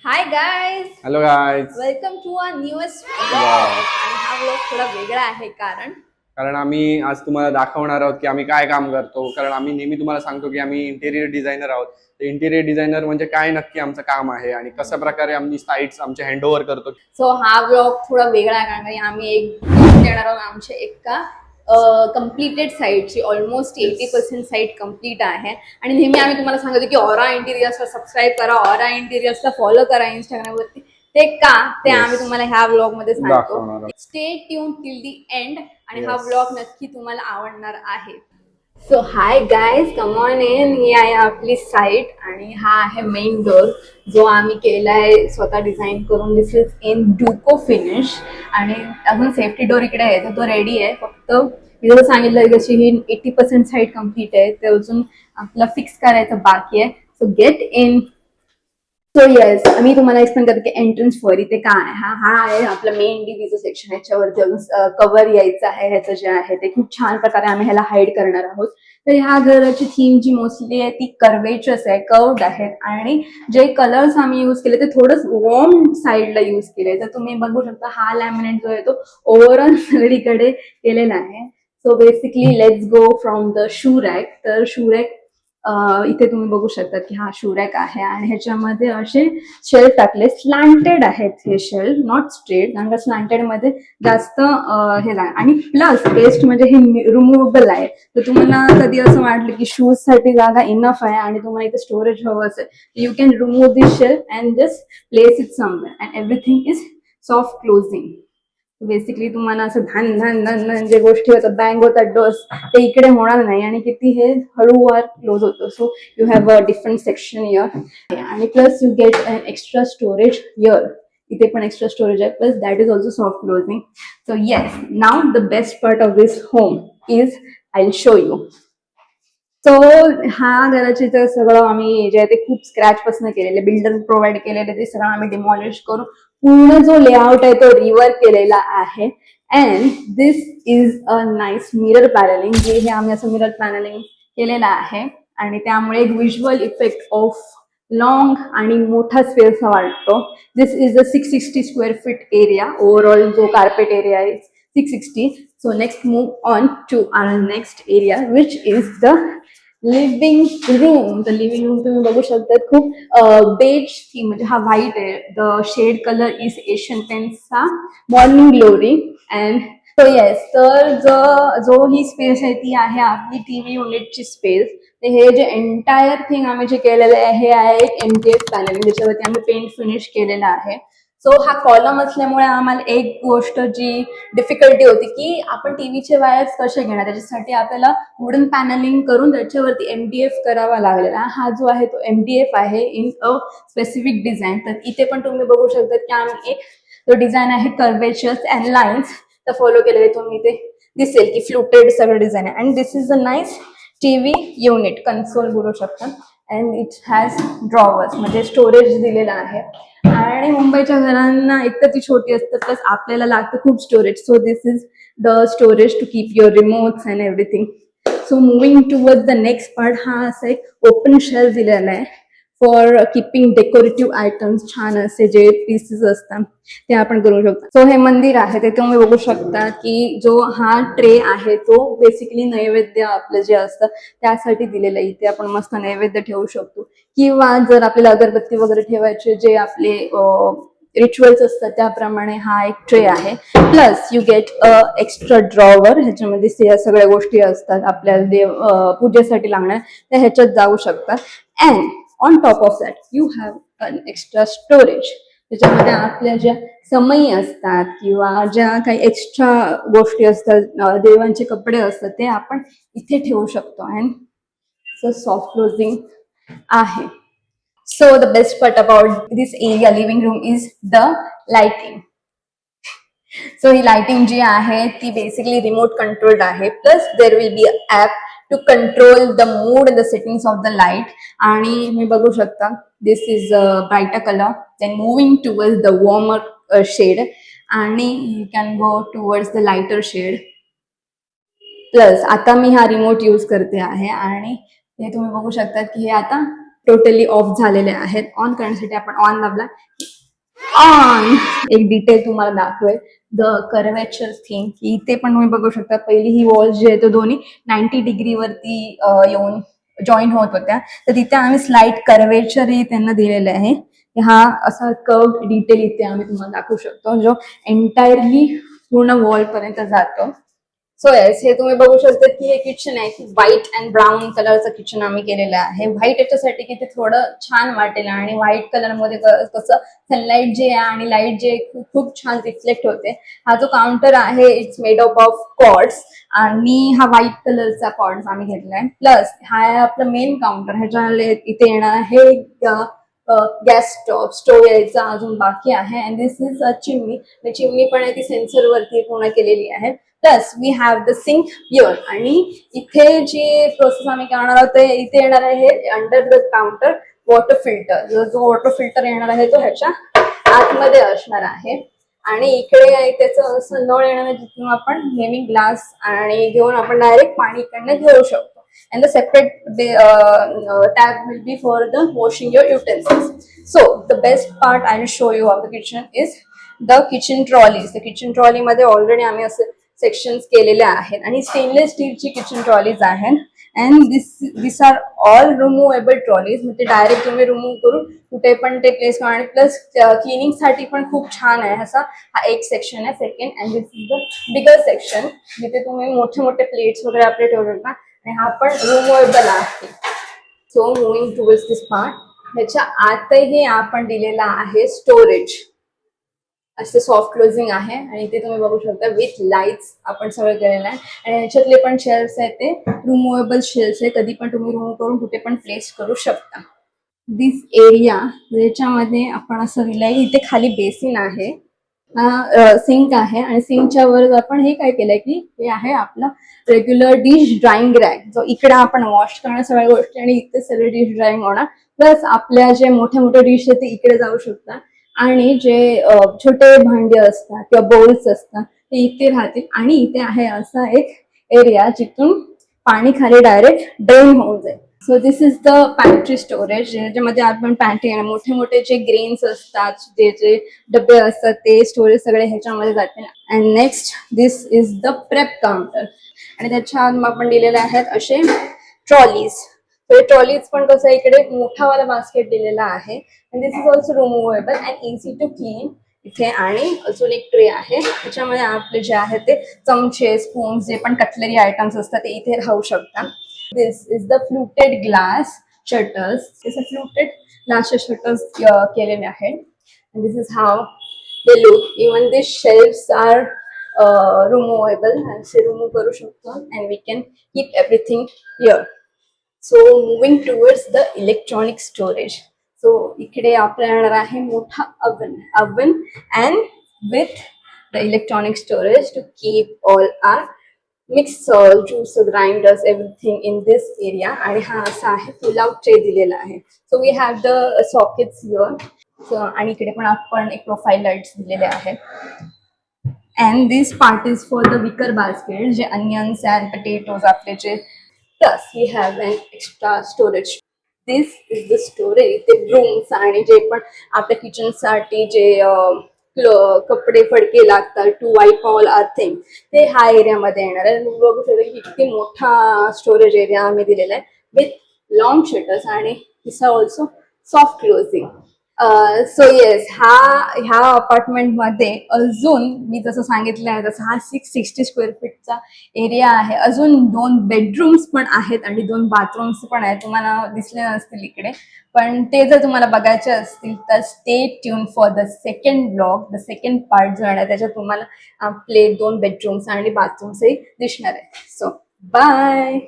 High guys, hello guys. Welcome to a newest wow. आणि हा vlog थोडा वेगळा आहे कारण कारण आम्ही आज तुम्हाला दाखवणार आहोत की आम्ही काय काम करतो. कारण आम्ही नेहमी तुम्हाला सांगतो की आम्ही इंटेरियर डिझायनर आहोत. इंटेरियर डिझायनर म्हणजे काय नक्की आमचं काम आहे आणि कशा प्रकारे आम्ही साईट्स आमचे हँडओव्हर करतो. सो हा व्लॉग थोडा वेगळा आहे कारण की आम्ही एक gift देणार आहोत आमच्या एका कम्प्लिटेड साईटची. ऑलमोस्ट 80% साईट कम्प्लीट आहे आणि नेहमी आम्ही तुम्हाला सांगतो की ऑरा इंटिरियर्सला सबस्क्राईब करा, ऑरा इंटिरियर्सला फॉलो करा इंस्टाग्रामवरती. ते का ते Yes. आम्ही तुम्हाला ह्या व्लॉग मध्ये सांगतो. दाखवणार आहोत. Stay tune till the end आणि हा Yes. व्लॉग नक्की तुम्हाला आवडणार आहे. So hi guys, come on in. ही आहे आपली साईट आणि हा आहे मेन डोर जो आम्ही केलाय स्वतः डिझाईन करून. दिस इज इन डुको फिनिश आणि अजून सेफ्टी डोर इकडे आहे तर तो रेडी आहे. फक्त मी जसं सांगितलं कशी ही 80% साईट कम्प्लीट आहे ते अजून आपला फिक्स करायचं बाकी आहे. So get in. So yes, मी तुम्हाला एक्सप्लेन करते की एंट्रन्स फॉर इथे काय आहे. हा आहे आपलं मेन डीबीचं सेक्शन. ह्याच्यावरती अजून कव्हर यायचं आहे. ह्याचं जे आहे ते खूप छान प्रकारे आम्ही ह्याला हाईड करणार आहोत. तर ह्या घराची थीम जी मोस्टली आहे ती कर्वेचर्स आहे, कर्वड आहेत आणि जे कलर्स आम्ही यूज केले ते थोडंच वॉर्म साईडला यूज केले. तर तुम्ही बघू शकता हा लॅमिनेट जो आहे तो ओव्हरऑल सगळीकडे केलेला आहे. So basically let's go from the shoe rack. तर शू रॅक इथे तुम्ही बघू शकता की हा शूरॅक आहे आणि ह्याच्यामध्ये असे शेल्फ टाकले. स्लँटेड आहेत हे शेल्फ, नॉट स्ट्रेट, कारण का स्लँटेड मध्ये जास्त हे नाही. आणि प्लस बेस्ट म्हणजे हे रिमुव्हेबल आहे. तर तुम्हाला कधी असं वाटलं की शूज साठी जागा इनफ आहे आणि तुम्हाला इथे स्टोरेज हवं असेल, you can remove this shelf and just place it somewhere and everything is soft closing. Basically तुम्हाला असं धन धन धन धन जे गोष्टी होतात, बँग होतात डोर्स, ते इकडे होणार नाही आणि किती हे हळूवार क्लोज होतं. So you have a different section here आणि plus you get an extra storage here. इथे पण एक्स्ट्रा स्टोरेज आहे, plus that is also soft closing. So yes, now the best part of this home is I will show you. So हा घराचे तर सगळं आम्ही जे आहे ते खूप स्क्रॅच पासून केलेले, बिल्डर प्रोव्हाइड केलेले ते सगळं आम्ही डिमॉलिश करून पूर्ण जो लेआउट आहे तो रिवर्क केलेला आहे. And this is a nice mirror panelling. जे हे आम्ही असं मिरर पॅनलिंग केलेलं आहे आणि त्यामुळे एक व्हिज्युअल इफेक्ट ऑफ लॉंग आणि मोठा स्पेस वाटतो. This is a 660 square feet area. Overall जो कार्पेट एरिया आहे 660. So next move on to our next area, which is the living room. The living room तुम्ही बघू शकता खूप बेज थीम, म्हणजे हा व्हाईट आहे. The shade colour is Asian पेंट्सचा morning glory. And so yes, तर जो ही स्पेस आहे ती आहे आपली टीव्ही युनिटची स्पेस. तर हे जे एंटायर थिंग आम्ही जे केलेलं आहे हे आहे एक MDF पॅनल, ज्याच्यावरती आम्ही पेंट फिनिश केलेला आहे. सो हा कॉलम असल्यामुळे आम्हाला एक गोष्ट जी डिफिकल्टी होती की आपण टीव्हीचे वायर्स कसे घेणार. त्याच्यासाठी आपल्याला वुडन पॅनलिंग करून त्याच्यावरती MDF करावा लागलेला. हा जो आहे तो MDF आहे इन अ स्पेसिफिक डिझाईन. तर इथे पण तुम्ही बघू शकता की आम्ही एक जो डिझाईन आहे कर्वेचर्स अँड लाईन्स तर फॉलो केलेले. तुम्ही ते दिसेल की फ्लुटेड सगळं डिझाईन आहे. And this is a nice TV unit, console बोलू शकता. अँड इट हॅज ड्रॉवर्स, म्हणजे स्टोरेज दिलेलं आहे. आणि मुंबईच्या घरांना एकतर ती छोटी असतात, प्लस आपल्याला लागतं खूप storage. So this is the storage to keep your remotes and everything. So moving towards the next part, हा असा एक ओपन शेल्फ दिलेला आहे फॉर कीपिंग डेकोरेटिव्ह आयटम्स. छान असे जे पीसेस असतात ते आपण करू शकतो. सो हे मंदिर आहे ते तुम्ही बघू शकता की जो हा ट्रे आहे तो बेसिकली नैवेद्य आपलं जे असतं त्यासाठी दिलेलं आहे. इथे आपण मस्त नैवेद्य ठेवू शकतो किंवा जर आपल्याला अगरबत्ती वगैरे ठेवायचे जे आपले रिच्युअल्स असतात त्याप्रमाणे हा एक ट्रे आहे. Plus you get a extra drawer. ह्याच्यामध्ये सगळ्या गोष्टी असतात आपल्याला देव पूजेसाठी लागणार त्या ह्याच्यात जाऊ शकतात. And on top of that you have an extra storage. त्याच्यामध्ये आपल्या ज्या समयी असतात किंवा ज्या काही एक्स्ट्रा गोष्टी असतात, देवांचे कपडे असतात, ते आपण इथे ठेवू शकतो. अँड सो सॉफ्ट क्लोजिंग आहे. So the best part about this area living room is the lighting. So ही लाइटिंग जी आहे ती बेसिकली रिमोट कंट्रोल्ड आहे. Plus there will be a app to control the mood the settings of the light. आणि मी बघू शकता this is brighter colour, then moving towards the warmer shade आणि you can go towards the lighter shade. Plus आता मी हा remote use करते आहे आणि हे तुम्ही बघू शकता की हे आता टोटली ऑफ झालेले आहेत. ऑन करण्यासाठी आपण ऑन दाबला ऑन. एक डिटेल तुम्हाला दाखवेल, द कर्वेचर थिंग, की इथे पण तुम्ही बघू शकता पहिली ही वॉल जी आहे तो दोन्ही 90 डिग्री वरती येऊन जॉईन होत होत्या, तर तिथे आम्ही स्लाइट कर्वेचर हे त्यांना दिलेलं आहे. हा असा कर्व डिटेल इथे आम्ही तुम्हाला दाखवू शकतो जो एंटायरली पूर्ण वॉल पर्यंत जातो. सो येस, हे तुम्ही बघू शकता की हे किचन आहे, की व्हाईट अँड ब्राऊन कलरचं किचन आम्ही केलेलं आहे. व्हाईट याच्यासाठी की ते थोडं छान वाटेल आणि व्हाईट कलर मध्ये कसं सनलाईट जे आहे आणि लाईट जे खूप छान रिफ्लेक्ट होते. हा जो काउंटर आहे it's made up of cords आणि हा व्हाईट कलरचा कॉर्ड्स आम्ही घेतलाय. प्लस हा आहे आपलं मेन काउंटर, ह्याच्या इथे येणार आहे गॅस स्टोव यायचा अजून बाकी आहे. And this is a chimney. Chimney पण आहे ती सेन्सर वरती पूर्ण केलेली आहे. Plus we have the sink here, आणि इथे जी प्रोसेस आम्ही करणार आहोत ते इथे येणार आहे under the counter water filter. जो वॉटर फिल्टर येणार आहे तो ह्याच्या आतमध्ये असणार आहे. आणि इकडे त्याचं असं नळ येणार आहे जिथून आपण नेहमी ग्लास आणि घेऊन आपण डायरेक्ट पाणी इकडनं घेऊ शकतो. And the separate tab will be for the washing your utensils. So the best part I will show you of the kitchen is the kitchen trolleys. The kitchen trolley मध्ये already आम्ही असे sections केलेले आहेत आणि stainless स्टीलची kitchen trolleys आहेत. And this are all removable trolleys, म्हणजे direct तुम्ही रिमूव्ह करून कुठे पण ते प्लेस करा. आणि प्लस क्लिनिंग साठी पण खूप छान आहे. असा हा एक सेक्शन आहे second. And this is the bigger section जिथे तुम्ही मोठे मोठे प्लेट्स वगैरे आपले ठेवू शकता. आणि हा पण रिमूवेबल आहे. सो मुव्हिंग टुवर्ड्स दिस पार्ट, ह्याच्या आतही आपण दिलेला आहे स्टोरेज. असं सॉफ्ट क्लोजिंग आहे आणि इथे तुम्ही बघू शकता विथ लाईट्स आपण सगळं केलेलं आहे. आणि ह्याच्यातले पण शेल्स आहेत ते रिमूवेबल शेल्स आहे, कधी पण तुम्ही रिमूव्ह करून कुठे पण प्लेस करू शकता. दिस एरिया ज्याच्यामध्ये आपण असं दिलंय, इथे खाली बेसिन आहे, सिंक आहे आणि सिंकच्या वर आपण हे काय केलंय की हे आहे आपला रेग्युलर डिश ड्राईंग रॅक, जो इकडे आपण वॉश करणार सगळ्या गोष्टी आणि इथे सगळे डिश ड्राईंग होणार. प्लस आपल्या जे मोठे मोठे डिश आहेत ते इकडे जाऊ शकतात आणि जे छोटे भांडे असतात किंवा बोल्स असतात ते इथे राहतील. आणि इथे आहे असा एक एरिया जिथून पाणी खाली डायरेक्ट ड्रेन होऊन जाईल. So this is the pantry storage, ज्याच्यामध्ये आपण पॅन्ट्री मोठे मोठे जे ग्रेन्स असतात, जे डबे असतात ते स्टोरेज सगळे ह्याच्यामध्ये जाते. And next this is the prep counter, आणि त्याच्या आपण दिलेले आहेत असे ट्रॉलीज. तर ट्रॉलीज पण कसं इकडे मोठावाला बास्केट दिलेला आहे. And this is also removable and easy to clean. इथे आणि अजून एक ट्रे आहे, त्याच्यामध्ये आपले जे आहे ते चमचे स्पून जे पण कटलरी आयटम्स असतात ते इथे राहू शकतात. This is the fluted glass shutters. This is fluted glass shutters केलेले आहेत. And this is how they look. Even these shelves are removable. असे remove करू शकतो and we can keep everything here. So moving towards the electronic storage. So इकडे आपल्याला येणार आहे मोठा oven and with the electronic storage to keep all our mixer, juicer, grinders, everything in this area. आणि हा असा आहे पुल आउट ट्रे दिलेला आहे. So we have the sockets here. आणि इकडे पण आपण एक प्रोफाईल लाईट्स दिलेले आहेत. And this part is for the wicker basket, जे अनियन्स अँड पोटॅटोज आपले जे. Plus we have an extra storage. This is the storage. ते ब्रूम्स आणि जे पण आपल्या किचनसाठी जे कपडे फडके लागतात to wipe all our thing, ते हा एरियामध्ये येणार आहे. बघू शकता की किती मोठा स्टोरेज एरिया आम्ही दिलेला आहे विथ लॉंग शटर्स आणि this are also soft closing. So yes, ह्या अपार्टमेंटमध्ये अजून मी जसं सांगितलं आहे तसं हा 660 स्क्वेअर फीटचा एरिया आहे. अजून 2 बेडरूम्स पण आहेत आणि 2 बाथरूम्स पण आहेत. तुम्हाला दिसले नसतील इकडे, पण ते जर तुम्हाला बघायचे असतील तर stay tune for the second blog. The second part जो आहे त्याच्यात तुम्हाला आपले 2 बेडरूम्स आणि बाथरूम्सही दिसणार आहे. So bye.